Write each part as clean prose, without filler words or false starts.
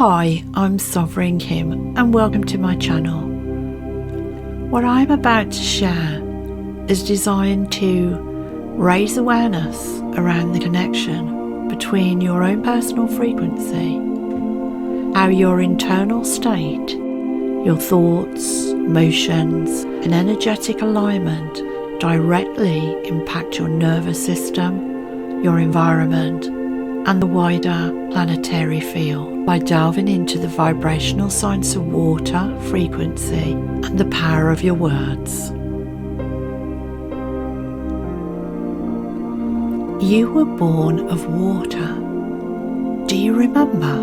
Hi, I'm Sovereign Kim and welcome to my channel. What I'm about to share is designed to raise awareness around the connection between your own personal frequency, how your internal state, your thoughts, emotions and energetic alignment directly impact your nervous system, your environment and the wider planetary field by delving into the vibrational science of water, frequency, and the power of your words. You were born of water. Do you remember?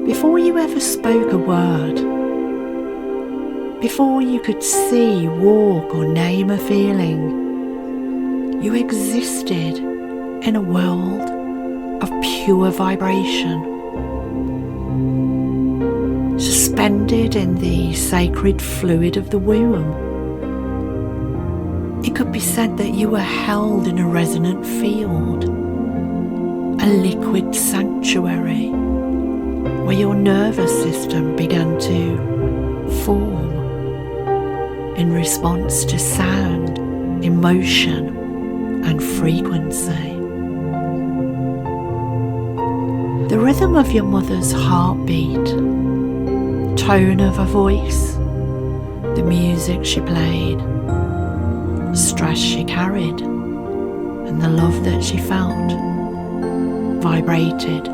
Before you ever spoke a word, before you could see, walk, or name a feeling, you existed in a world of pure vibration, suspended in the sacred fluid of the womb. It could be said that you were held in a resonant field, a liquid sanctuary, where your nervous system began to form in response to sound, emotion, and frequency. The rhythm of your mother's heartbeat, tone of her voice, the music she played, stress she carried, and the love that she felt vibrated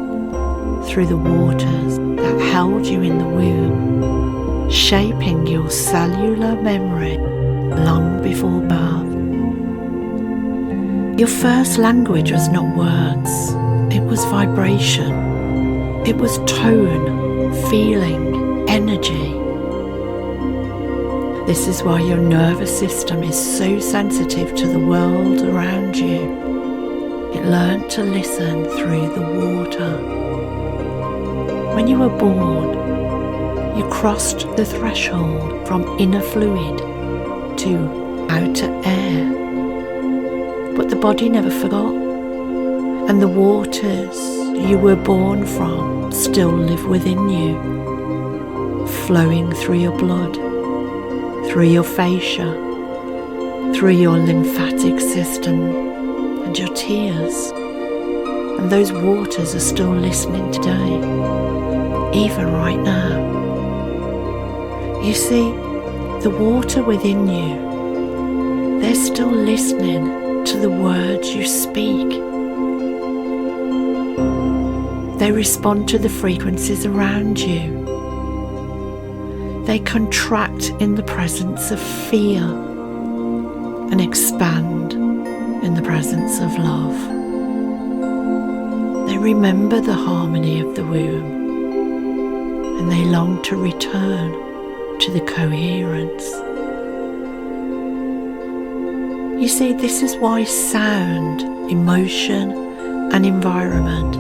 through the waters that held you in the womb, shaping your cellular memory long before birth. Your first language was not words, it was vibration. It was tone, feeling, energy. This is why your nervous system is so sensitive to the world around you. It learned to listen through the water. When you were born, you crossed the threshold from inner fluid to outer air. But the body never forgot, and the waters you were born from still live within you, flowing through your blood, through your fascia, through your lymphatic system and your tears. And those waters are still listening today, even right now. You see, the water within you, they're still listening to the words you speak. They respond to the frequencies around you. They contract in the presence of fear and expand in the presence of love. They remember the harmony of the womb and they long to return to the coherence. You see, this is why sound, emotion, and environment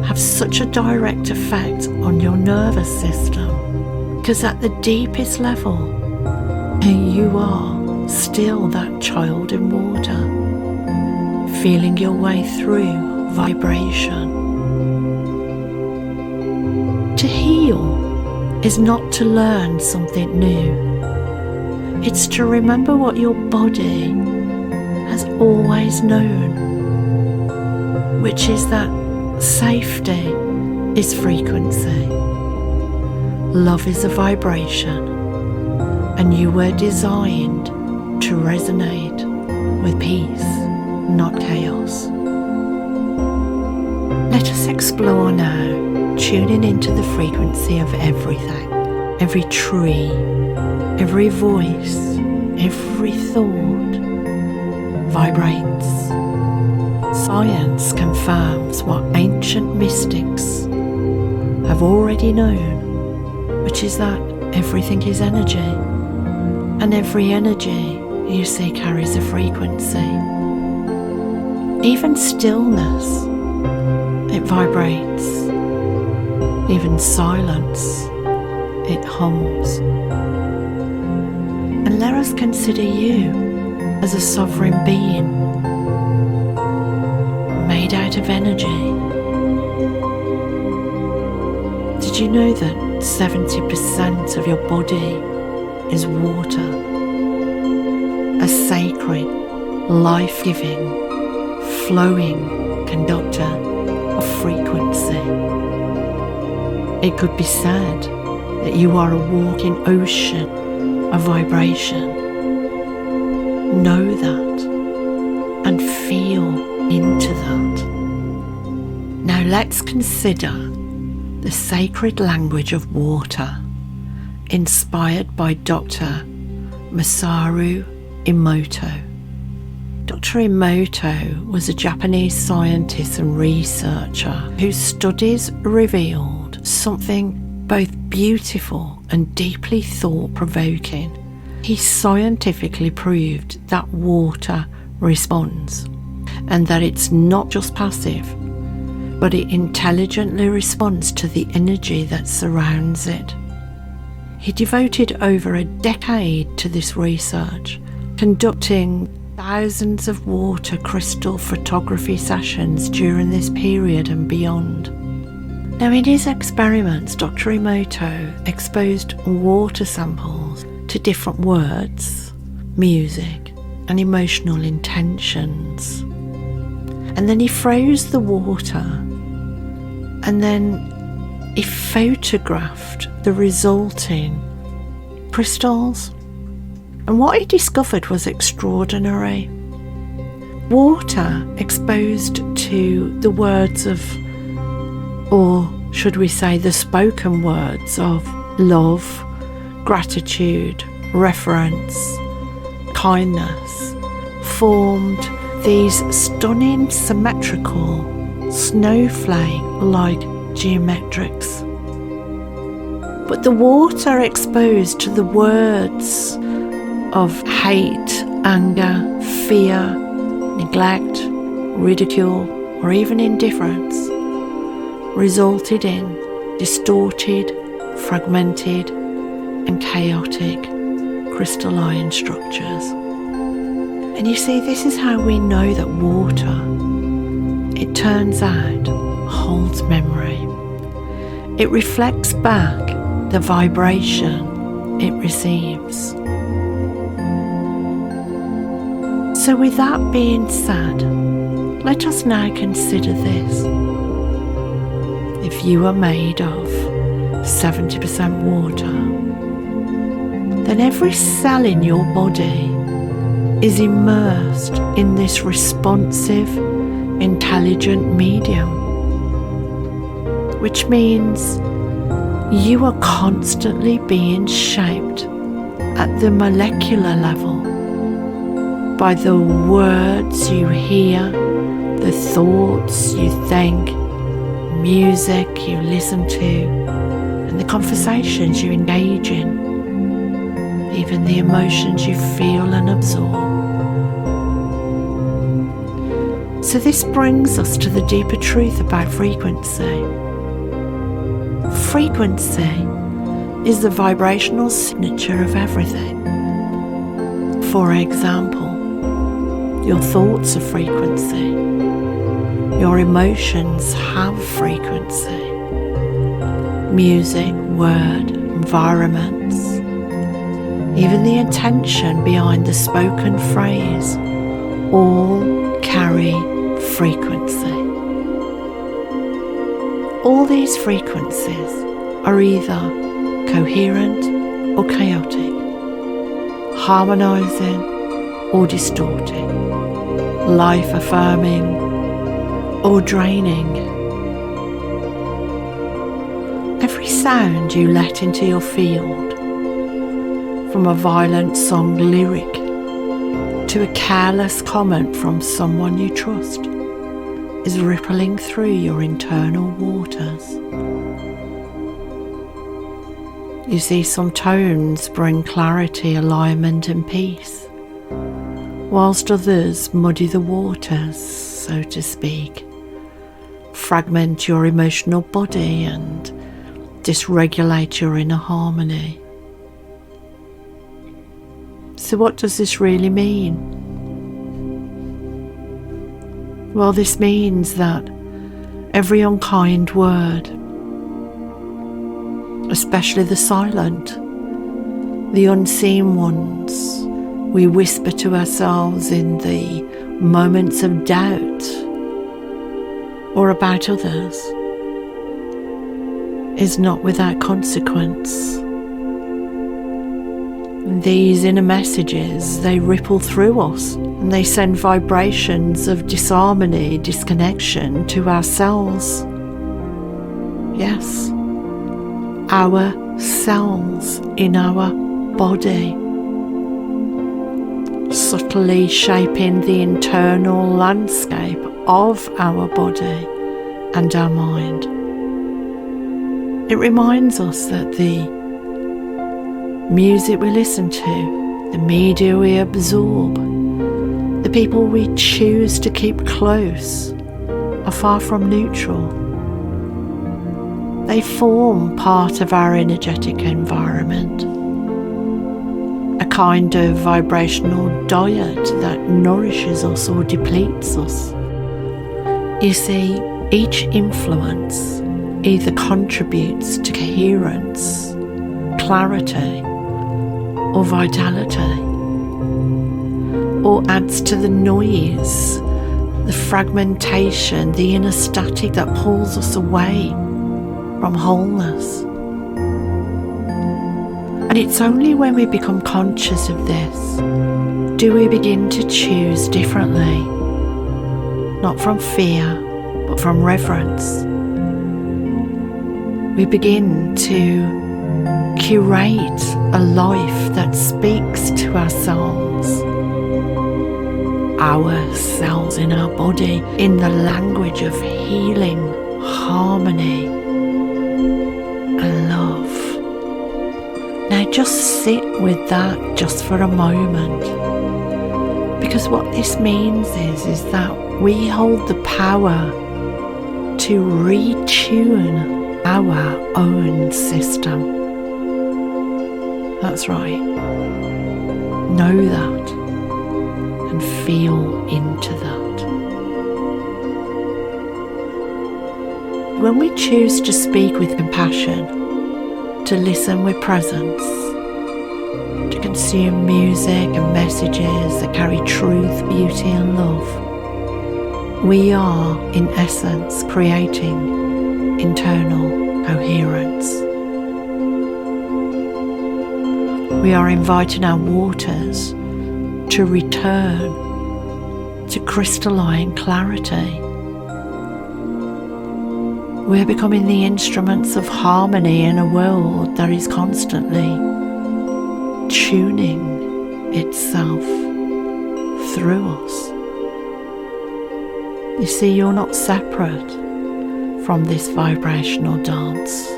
have such a direct effect on your nervous system, because at the deepest level, you are still that child in water, feeling your way through vibration. To heal is not to learn something new. It's to remember what your body has always known, which is that safety is frequency, love is a vibration, and you were designed to resonate with peace, not chaos. Let us explore now, tuning into the frequency of everything, every tree, every voice, every thought vibrates. Science confirms what ancient mystics have already known, which is that everything is energy, and every energy you see carries a frequency. Even stillness, it vibrates. Even silence, it hums. And let us consider you as a sovereign being, made out of energy, Did you know that 70% of your body is water? A sacred, life-giving, flowing conductor of frequency. It could be said that you are a walking ocean of vibration. Know that and feel into that. Now let's consider the sacred language of water, inspired by Dr. Masaru Emoto. Dr. Emoto was a Japanese scientist and researcher whose studies revealed something both beautiful and deeply thought-provoking. He scientifically proved that water responds, and that it's not just passive, but it intelligently responds to the energy that surrounds it. He devoted over a decade to this research, conducting thousands of water crystal photography sessions during this period and beyond. Now, in his experiments, Dr. Emoto exposed water samples to different words, music, and emotional intentions. And then he froze the water, and then he photographed the resulting crystals. And what he discovered was extraordinary. Water exposed to the words of, or should we say the spoken words of, love, gratitude, reverence, kindness, formed these stunning symmetrical snowflake-like geometrics. But the water exposed to the words of hate, anger, fear, neglect, ridicule, or even indifference resulted in distorted, fragmented, and chaotic crystalline structures. And you see, this is how we know that water, it turns out, holds memory. It reflects back the vibration it receives. So with that being said, let us now consider this. If you are made of 70% water, then every cell in your body is immersed in this responsive, intelligent medium, which means you are constantly being shaped at the molecular level by the words you hear, the thoughts you think, music you listen to, and the conversations you engage in, even the emotions you feel and absorb. So this brings us to the deeper truth about frequency. Frequency is the vibrational signature of everything. For example, your thoughts are frequency. Your emotions have frequency. Music, word, environments, even the intention behind the spoken phrase, all carry frequency. All these frequencies are either coherent or chaotic, harmonizing or distorting, life-affirming or draining. Every sound you let into your field, from a violent song lyric to a careless comment from someone you trust, is rippling through your internal waters. You see, some tones bring clarity, alignment and peace, whilst others muddy the waters, so to speak, fragment your emotional body and dysregulate your inner harmony. So what does this really mean? Well, this means that every unkind word, especially the silent, the unseen ones we whisper to ourselves in the moments of doubt or about others, is not without consequence. These inner messages, they ripple through us and they send vibrations of disharmony, disconnection to ourselves. Yes, our cells in our body, subtly shaping the internal landscape of our body and our mind. It reminds us that the music we listen to, the media we absorb, the people we choose to keep close are far from neutral. They form part of our energetic environment, a kind of vibrational diet that nourishes us or depletes us. You see, each influence either contributes to coherence, clarity, or vitality, or adds to the noise, the fragmentation, the inner static that pulls us away from wholeness. And it's only when we become conscious of this do we begin to choose differently, not from fear, but from reverence. We begin to curate a life that speaks to ourselves, our cells in our body, in the language of healing, harmony, and love. Now just sit with that just for a moment, because what this means is that we hold the power to retune our own system. That's right. Know that and feel into that. When we choose to speak with compassion, to listen with presence, to consume music and messages that carry truth, beauty and love, we are, in essence, creating internal coherence. We are inviting our waters to return to crystalline clarity. We're becoming the instruments of harmony in a world that is constantly tuning itself through us. You see, you're not separate from this vibrational dance.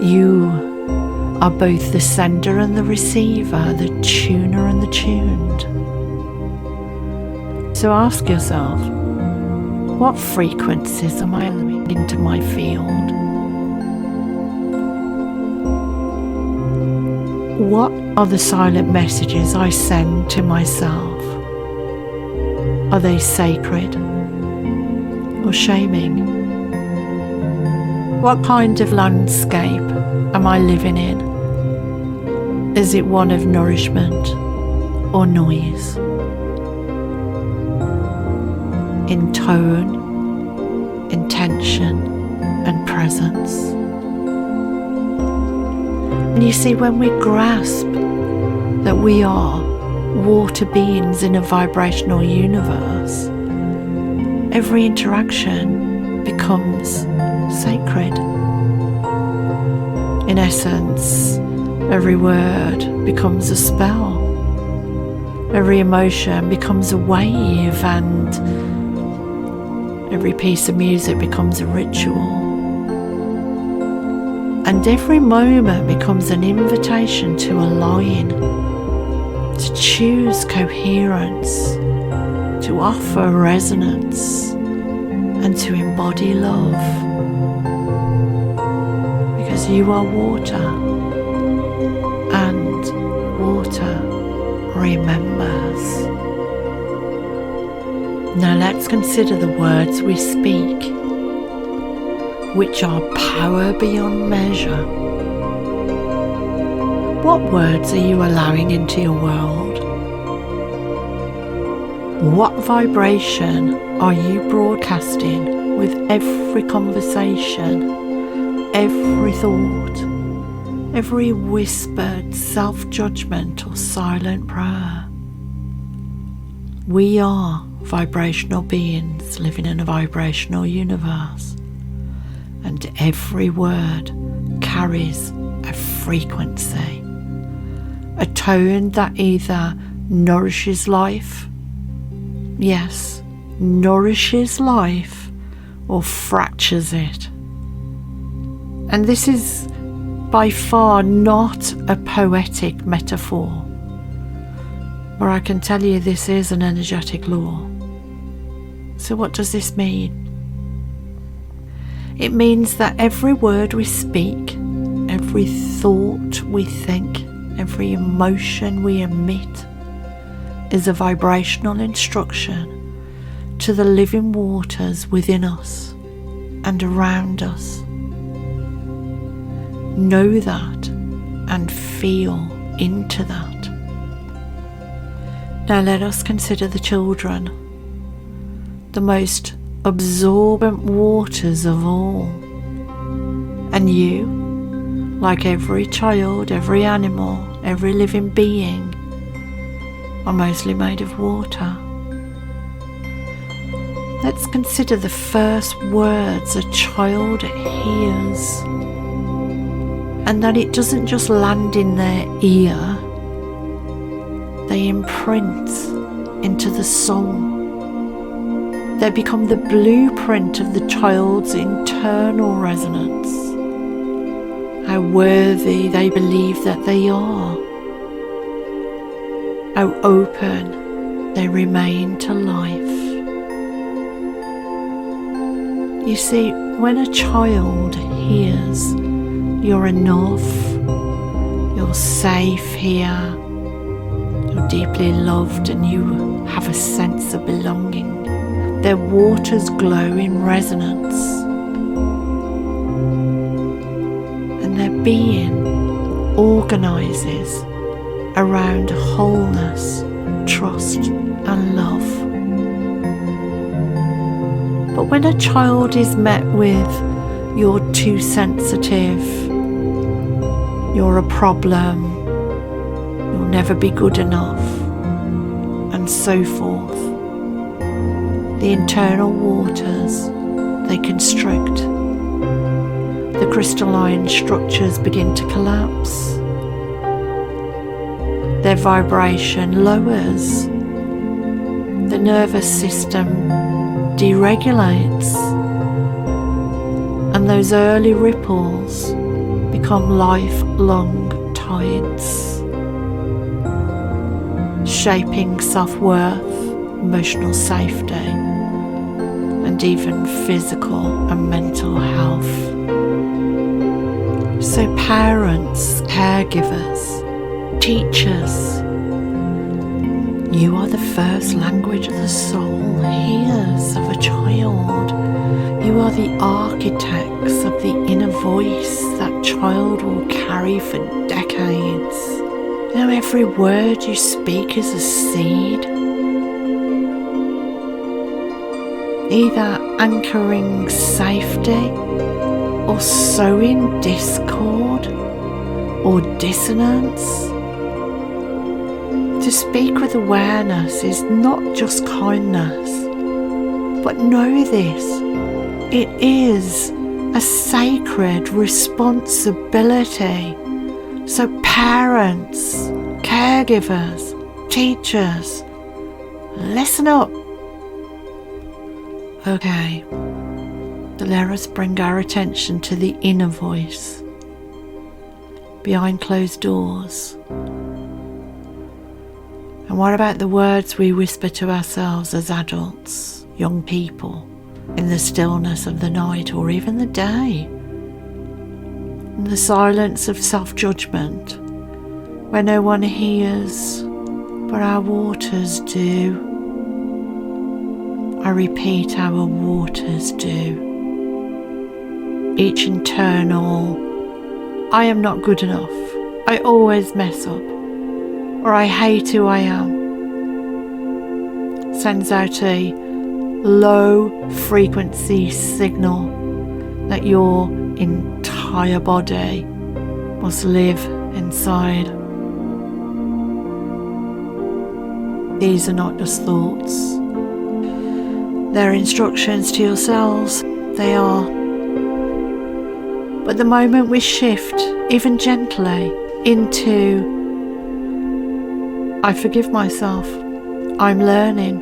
You are both the sender and the receiver, the tuner and the tuned. So ask yourself, what frequencies am I allowing into my field? What are the silent messages I send to myself? Are they sacred or shaming? What kind of landscape am I living in? Is it one of nourishment or noise? In tone, intention, and presence. And you see, when we grasp that we are water beings in a vibrational universe, every interaction becomes sacred. In essence, every word becomes a spell. Every emotion becomes a wave, and every piece of music becomes a ritual. And every moment becomes an invitation to align, to choose coherence, to offer resonance, and to embody love. Because you are water, and water remembers. Now let's consider the words we speak. which are power beyond measure. What words are you allowing into your world? What vibration are you broadcasting with every conversation, every thought, every whispered self-judgment or silent prayer? We are vibrational beings living in a vibrational universe, and every word carries a frequency, a tone that either nourishes life, yes, nourishes life, or fractures it. And this is by far not a poetic metaphor, but I can tell you this is an energetic law. So what does this mean? It means that every word we speak, every thought we think, every emotion we emit is a vibrational instruction to the living waters within us and around us. Know that and feel into that. Now let us consider the children, the most absorbent waters of all. And you, like every child, every animal, every living being, are mostly made of water. Let's consider the first words a child hears, and that it doesn't just land in their ear, they imprint into the soul. They become the blueprint of the child's internal resonance, how worthy they believe that they are, how open they remain to life. You see, when a child hears you're enough, you're safe here, you're deeply loved, and you have a sense of belonging, their waters glow in resonance, and their being organizes around wholeness, trust, and love. But when a child is met with "you're too sensitive," "you're a problem," "you'll never be good enough," and so forth, the internal waters, they constrict. The crystalline structures begin to collapse. Their vibration lowers. The nervous system deregulates. And those early ripples become lifelong tides, shaping self-worth, emotional safety, and even physical and mental health. So parents, caregivers, teachers, you are the first language the soul hears of a child. You are the architects of the inner voice that child will carry for decades. You know, every word you speak is a seed, either anchoring safety or sowing discord or dissonance. To speak with awareness is not just kindness, but know this, it is a sacred responsibility. So parents, caregivers, teachers, listen up. Okay, let us bring our attention to the inner voice, behind closed doors. And what about the words we whisper to ourselves as adults, young people, in the stillness of the night or even the day? In the silence of self-judgment, where no one hears, but our waters do. I repeat, our waters do. each internal "I am not good enough, I always mess up," or "I hate who I am," sends out a low frequency signal that your entire body must live inside. These are not just thoughts. They're instructions to your cells. They are. But the moment we shift, even gently, into "I forgive myself, I'm learning,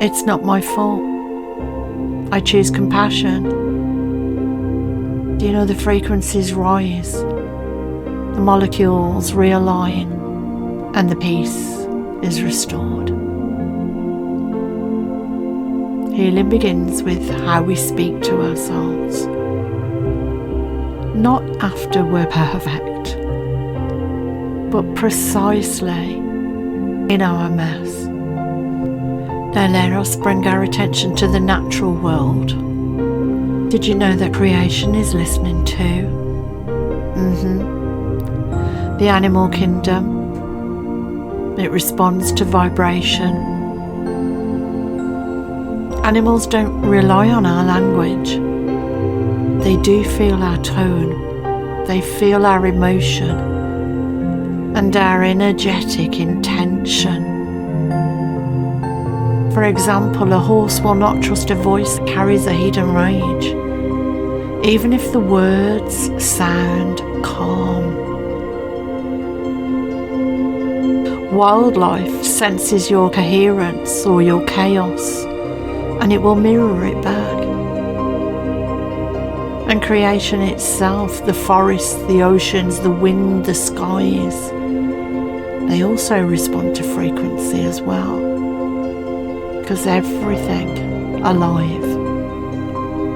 it's not my fault, I choose compassion," do you know the frequencies rise, the molecules realign, and the peace is restored. Healing begins with how we speak to ourselves, not after we're perfect, but precisely in our mess. Now let us bring our attention to the natural world. Did you know that creation is listening too? The animal kingdom, it responds to vibration. Animals don't rely on our language. They do feel our tone. They feel our emotion and our energetic intention. For example, a horse will not trust a voice that carries a hidden rage, even if the words sound calm. Wildlife senses your coherence or your chaos, and it will mirror it back. And creation itself, the forests, the oceans, the wind, the skies, they also respond to frequency as well. Because everything alive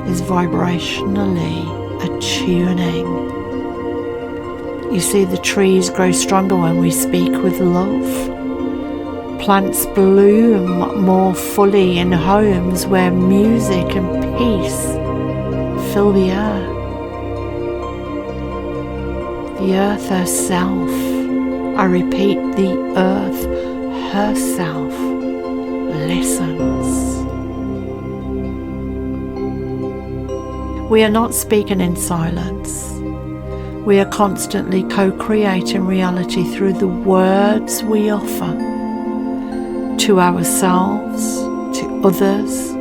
is vibrationally attuning. You see, the trees grow stronger when we speak with love. Plants bloom more fully in homes where music and peace fill the air. The earth herself, I repeat, the earth herself listens. We are not speaking in silence. We are constantly co-creating reality through the words we offer to ourselves, to others,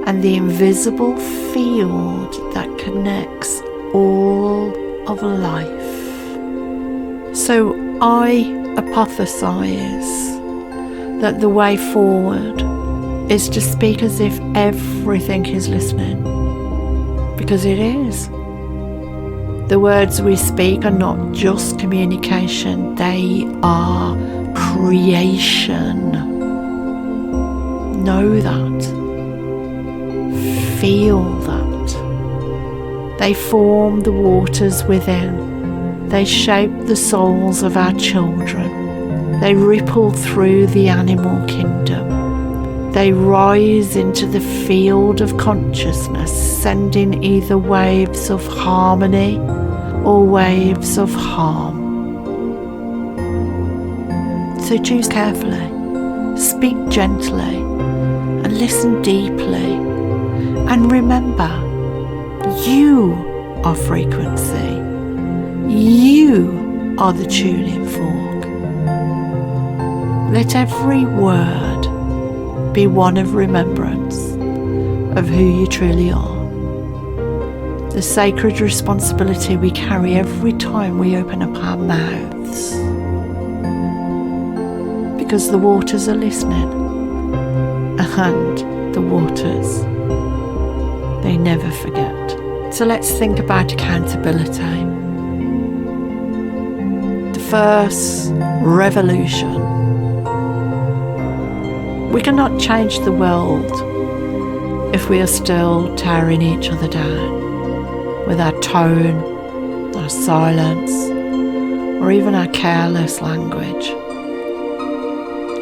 and the invisible field that connects all of life. So I hypothesize that the way forward is to speak as if everything is listening, because it is. The words we speak are not just communication, they are creation. Know that. Feel that. They form the waters within. They shape the souls of our children. They ripple through the animal kingdom. They rise into the field of consciousness, sending either waves of harmony or waves of harm. So choose carefully, speak gently, and listen deeply. And remember, you are frequency. You are the tuning fork. Let every word be one of remembrance of who you truly are. The sacred responsibility we carry every time we open up our mouths. Because the waters are listening, and the waters, they never forget. So let's think about accountability. The first revolution. We cannot change the world if we are still tearing each other down with our tone, our silence, or even our careless language.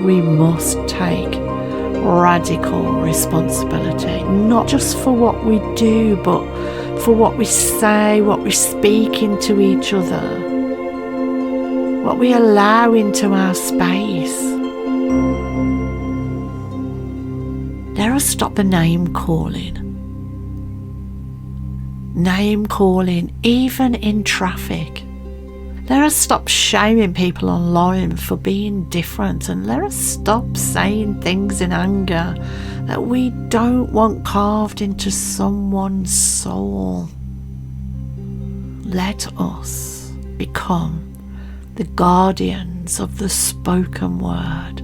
We must take radical responsibility, not just for what we do, but for what we say, what we speak into each other, what we allow into our space. Let us stop the name calling. Name calling, even in traffic. Let us stop shaming people online for being different, and let us stop saying things in anger that we don't want carved into someone's soul. Let us become the guardians of the spoken word.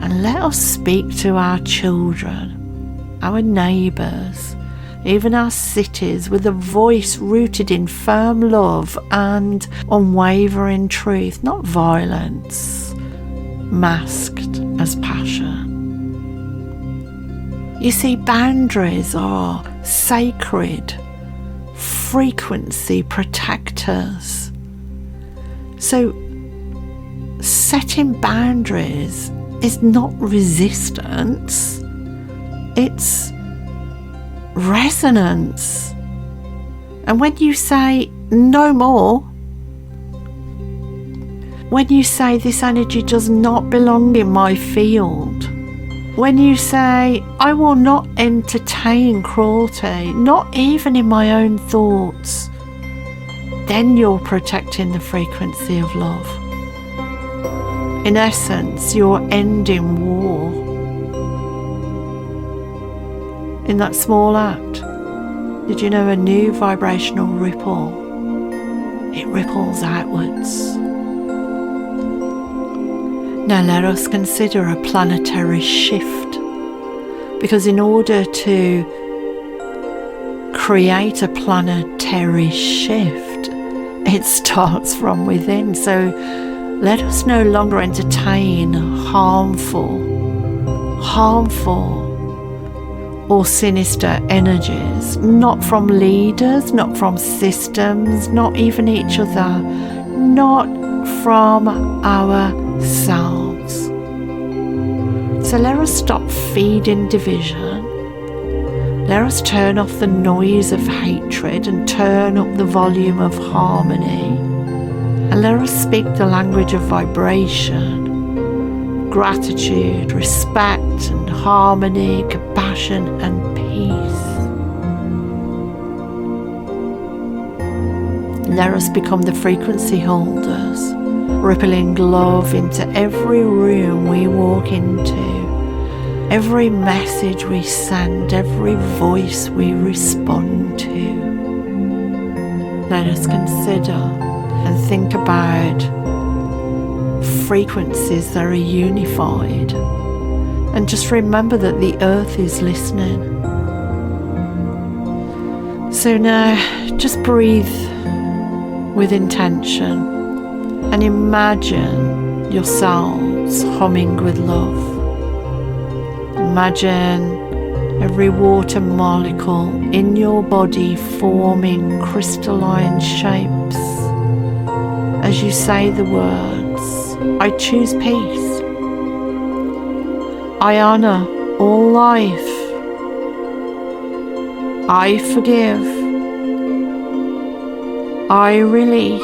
And let us speak to our children, our neighbours, even our cities, with a voice rooted in firm love and unwavering truth, not violence, masked as passion. You see, boundaries are sacred frequency protectors. So setting boundaries is not resistance, it's resonance. And when you say no more, when you say this energy does not belong in my field, when you say I will not entertain cruelty, not even in my own thoughts, then you're protecting the frequency of love. In essence, you're ending war. In that small act, did you know a new vibrational ripple? It ripples outwards. Now let us consider a planetary shift, because in order to create a planetary shift, it starts from within. So let us no longer entertain harmful or sinister energies, not from leaders, not from systems, not even each other, not from ourselves. So let us stop feeding division. Let us turn off the noise of hatred and turn up the volume of harmony. And let us speak the language of vibration, gratitude, respect and harmony, compassion and peace. Let us become the frequency holders, rippling love into every room we walk into, every message we send, every voice we respond to. Let us consider and think about frequencies that are unified, and just remember that the earth is listening. So now just breathe with intention and imagine yourselves humming with love. Imagine every water molecule in your body forming crystalline shapes as you say the words, I choose peace. I honor all life. I forgive. I release.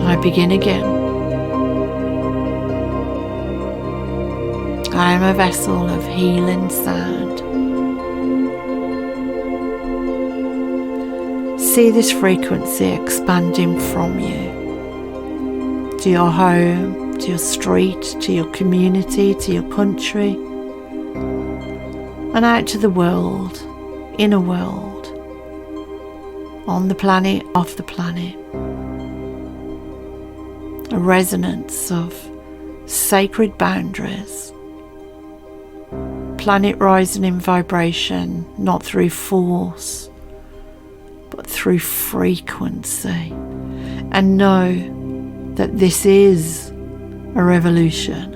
I begin again. I am a vessel of healing sound. See this frequency expanding from you to your home, to your street, to your community, to your country, and out to the world, inner world, on the planet, off the planet. A resonance of sacred boundaries, planet rising in vibration, not through force, but through frequency. And know that this is a revolution.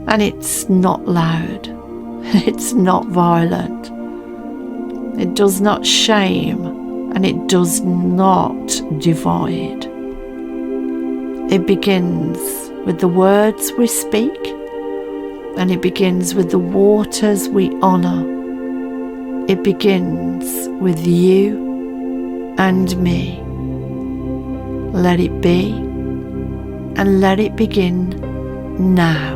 And it's not loud. It's not violent. It does not shame, and it does not divide. It begins with the words we speak, and it begins with the waters we honor, It begins with you and me. Let it be, and let it begin now.